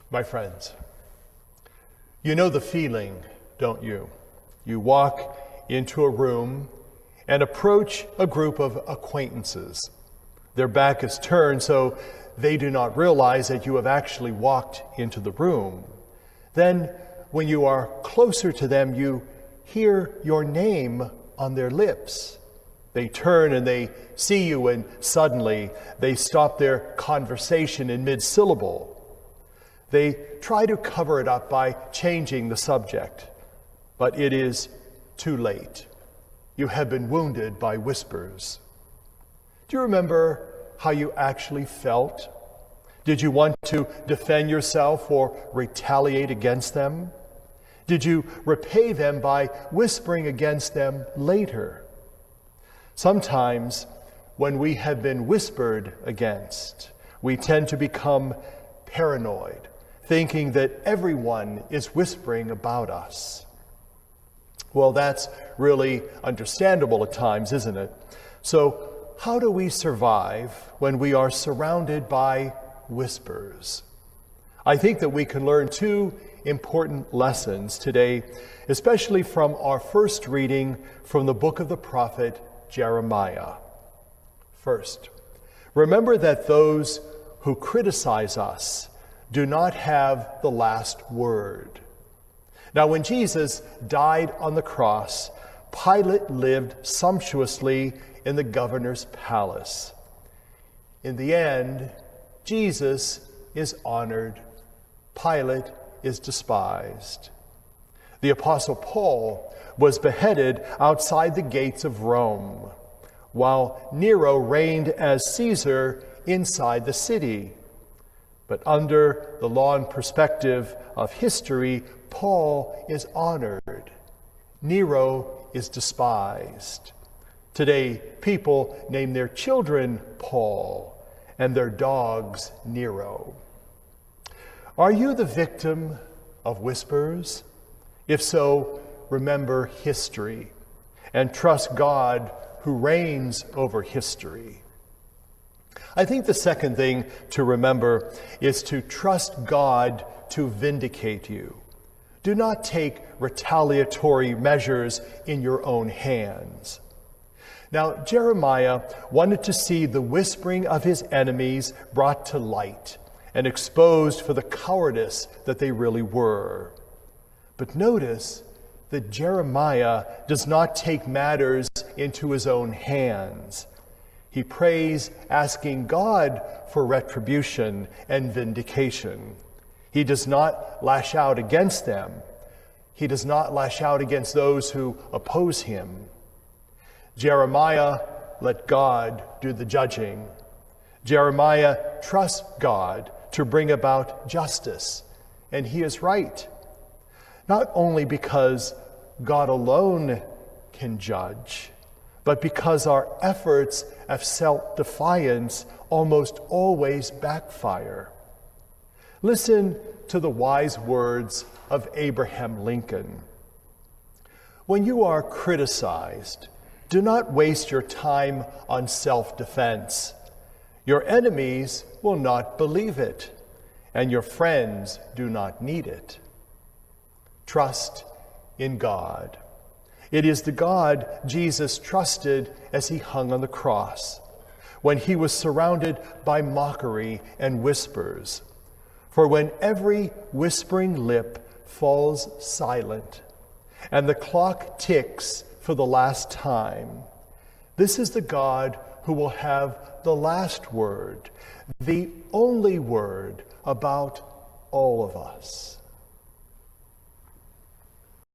My friends, you know the feeling, don't you? You walk into a room and approach a group of acquaintances. Their back is turned so they do not realize that you have actually walked into the room. Then, when you are closer to them, you hear your name on their lips. They turn and they see you, and suddenly they stop their conversation in mid-syllable. They try to cover it up by changing the subject, but it is too late. You have been wounded by whispers. Do you remember how you actually felt? Did you want to defend yourself or retaliate against them? Did you repay them by whispering against them later? Sometimes, when we have been whispered against, we tend to become paranoid, thinking that everyone is whispering about us. Well, that's really understandable at times, isn't it? So, how do we survive when we are surrounded by whispers? I think that we can learn two important lessons today, especially from our first reading from the book of the prophet Jeremiah. First, remember that those who criticize us do not have the last word. Now, when Jesus died on the cross, Pilate lived sumptuously in the governor's palace. In the end, Jesus is honored. Pilate is despised. The Apostle Paul was beheaded outside the gates of Rome, while Nero reigned as Caesar inside the city. But under the long perspective of history, Paul is honored. Nero is despised. Today, people name their children Paul and their dogs Nero. Are you the victim of whispers? If so, remember history and trust God who reigns over history. I think the second thing to remember is to trust God to vindicate you. Do not take retaliatory measures in your own hands. Now, Jeremiah wanted to see the whispering of his enemies brought to light and exposed for the cowardice that they really were. But notice that Jeremiah does not take matters into his own hands. He prays, asking God for retribution and vindication. He does not lash out against them. He does not lash out against those who oppose him. Jeremiah let God do the judging. Jeremiah trusts God to bring about justice, and he is right. Not only because God alone can judge, but because our efforts of self-defiance almost always backfire. Listen to the wise words of Abraham Lincoln. When you are criticized, do not waste your time on self-defense. Your enemies will not believe it, and your friends do not need it. Trust in God. It is the God Jesus trusted as he hung on the cross, when he was surrounded by mockery and whispers. For when every whispering lip falls silent, and the clock ticks for the last time, this is the God who will have the last word, the only word about all of us.